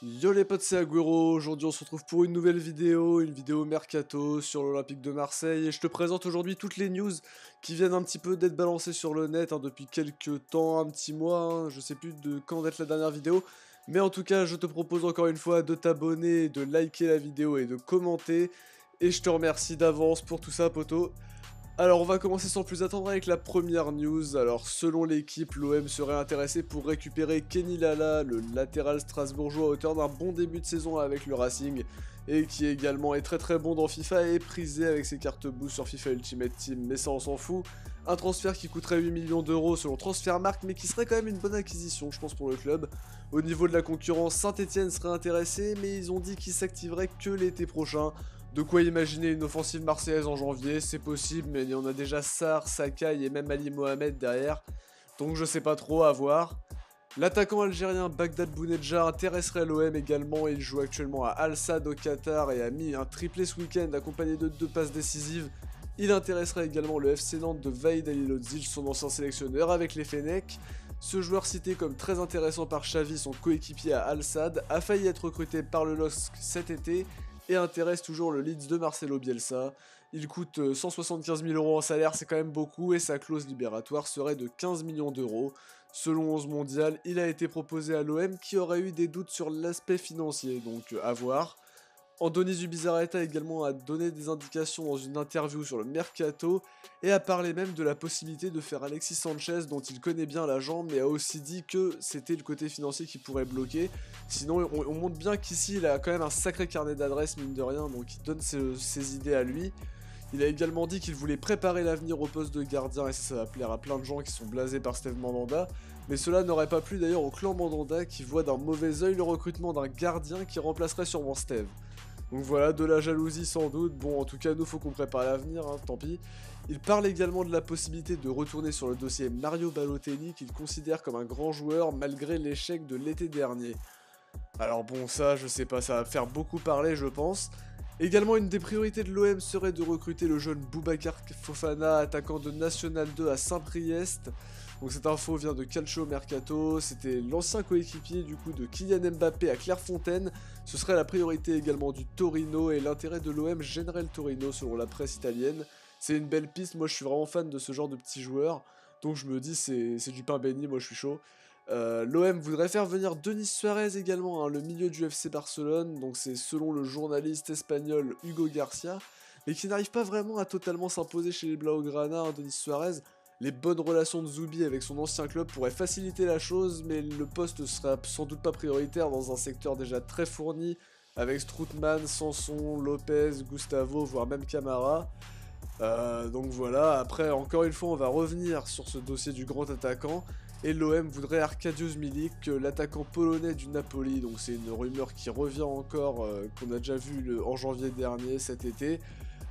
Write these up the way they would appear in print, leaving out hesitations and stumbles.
Yo les potes, c'est Agüero. Aujourd'hui on se retrouve pour une nouvelle vidéo, une vidéo mercato sur l'Olympique de Marseille, et je te présente aujourd'hui toutes les news qui viennent un petit peu d'être balancées sur le net depuis quelques temps, un petit mois, je sais plus de quand date la dernière vidéo, mais en tout cas je te propose encore une fois de t'abonner, de liker la vidéo et de commenter, et je te remercie d'avance pour tout ça poto. Alors on va commencer sans plus attendre avec la première news. Alors selon l'équipe, l'OM serait intéressé pour récupérer Kenny Lala, le latéral strasbourgeois, à hauteur d'un bon début de saison avec le Racing, et qui également est très bon dans FIFA et est prisé avec ses cartes boost sur FIFA Ultimate Team, mais ça on s'en fout. Un transfert qui coûterait 8 millions d'euros selon Transfermarkt, mais qui serait quand même une bonne acquisition je pense pour le club. Au niveau de la concurrence, Saint-Etienne serait intéressé, mais ils ont dit qu'ils s'activeraient que l'été prochain. De quoi imaginer une offensive marseillaise en janvier, c'est possible, mais il y en a déjà Sarr, Sakai et même Ali Mohamed derrière, donc je sais pas trop, à voir. L'attaquant algérien Bagdad Bounedjah intéresserait l'OM également, il joue actuellement à Al Sadd au Qatar et a mis un triplé ce week-end accompagné de 2 passes décisives. Il intéresserait également le FC Nantes de Vahid Halilodzic, son ancien sélectionneur avec les Fennecs. Ce joueur cité comme très intéressant par Xavi, son coéquipier à Al Sadd, a failli être recruté par le LOSC cet été, et intéresse toujours le Leeds de Marcelo Bielsa. Il coûte 175 000 euros en salaire, c'est quand même beaucoup, et sa clause libératoire serait de 15 millions d'euros. Selon 11 mondial, il a été proposé à l'OM qui aurait eu des doutes sur l'aspect financier, donc à voir. Andoni Zubizarreta également a donné des indications dans une interview sur le Mercato et a parlé même de la possibilité de faire Alexis Sanchez, dont il connaît bien la jambe, mais a aussi dit que c'était le côté financier qui pourrait bloquer. Sinon on montre bien qu'ici il a quand même un sacré carnet d'adresses mine de rien, donc il donne ses idées à lui. Il a également dit qu'il voulait préparer l'avenir au poste de gardien, et ça va plaire à plein de gens qui sont blasés par Steve Mandanda, mais cela n'aurait pas plu d'ailleurs au clan Mandanda qui voit d'un mauvais oeil le recrutement d'un gardien qui remplacerait sûrement Steve. Donc voilà, de la jalousie sans doute, bon en tout cas nous faut qu'on prépare l'avenir, tant pis. Il parle également de la possibilité de retourner sur le dossier Mario Balotelli qu'il considère comme un grand joueur malgré l'échec de l'été dernier. Alors bon ça je sais pas, ça va faire beaucoup parler je pense. Également une des priorités de l'OM serait de recruter le jeune Boubacar Fofana, attaquant de National 2 à Saint-Priest. Donc cette info vient de Calcio Mercato, c'était l'ancien coéquipier du coup de Kylian Mbappé à Clairefontaine. Ce serait la priorité également du Torino, et l'intérêt de l'OM gênerait le Torino selon la presse italienne. C'est une belle piste, moi je suis vraiment fan de ce genre de petits joueurs, donc je me dis c'est du pain béni, moi je suis chaud. L'OM voudrait faire venir Denis Suarez également, le milieu du FC Barcelone, donc c'est selon le journaliste espagnol Hugo Garcia, mais qui n'arrive pas vraiment à totalement s'imposer chez les Blaugrana, Denis Suarez. Les bonnes relations de Zoubi avec son ancien club pourraient faciliter la chose, mais le poste sera sans doute pas prioritaire dans un secteur déjà très fourni, avec Strootman, Sanson, Lopez, Gustavo, voire même Camara. Donc voilà, après encore une fois on va revenir sur ce dossier du grand attaquant, et l'OM voudrait Arkadiusz Milik, l'attaquant polonais du Napoli, donc c'est une rumeur qui revient encore, qu'on a déjà vu en janvier dernier, cet été.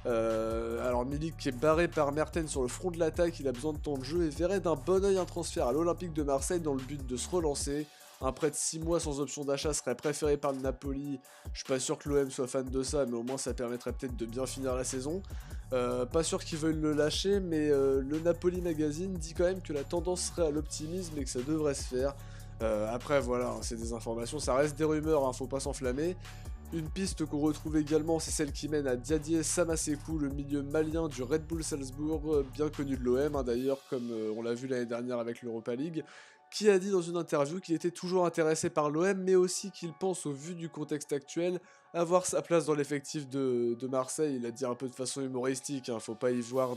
Alors Milik qui est barré par Mertens sur le front de l'attaque, il a besoin de temps de jeu et verrait d'un bon oeil un transfert à l'Olympique de Marseille dans le but de se relancer. Un prêt de 6 mois sans option d'achat serait préféré par le Napoli. Je suis pas sûr que l'OM soit fan de ça, mais au moins ça permettrait peut-être de bien finir la saison. Pas sûr qu'ils veuillent le lâcher, mais le Napoli Magazine dit quand même que la tendance serait à l'optimisme et que ça devrait se faire. Après voilà, c'est des informations, ça reste des rumeurs, faut pas s'enflammer. Une piste qu'on retrouve également, c'est celle qui mène à Diadier Samasekou, le milieu malien du Red Bull Salzbourg, bien connu de l'OM d'ailleurs, comme on l'a vu l'année dernière avec l'Europa League, qui a dit dans une interview qu'il était toujours intéressé par l'OM, mais aussi qu'il pense, au vu du contexte actuel, avoir sa place dans l'effectif de Marseille. Il a dit un peu de façon humoristique, faut pas y voir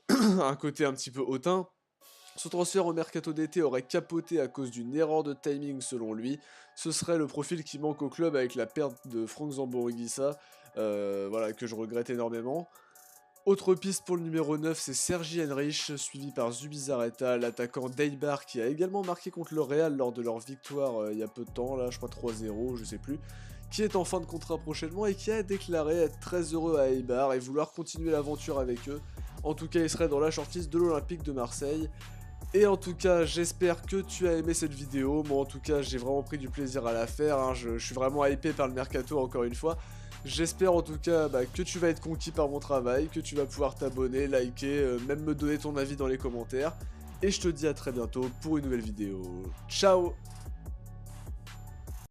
un côté un petit peu hautain. Ce transfert au mercato d'été aurait capoté à cause d'une erreur de timing selon lui. Ce serait le profil qui manque au club avec la perte de Franck Zambo-Anguissa, voilà, que je regrette énormément. Autre piste pour le numéro 9, c'est Sergi Henrich, suivi par Zubizarreta, l'attaquant d'Eibar qui a également marqué contre le Real lors de leur victoire il y a peu de temps, là je crois 3-0, je sais plus, qui est en fin de contrat prochainement et qui a déclaré être très heureux à Eibar et vouloir continuer l'aventure avec eux. En tout cas il serait dans la shortlist de l'Olympique de Marseille. Et en tout cas, j'espère que tu as aimé cette vidéo. Moi, en tout cas, j'ai vraiment pris du plaisir à la faire. Je suis vraiment hypé par le mercato, encore une fois. J'espère en tout cas que tu vas être conquis par mon travail, que tu vas pouvoir t'abonner, liker, même me donner ton avis dans les commentaires. Et je te dis à très bientôt pour une nouvelle vidéo. Ciao!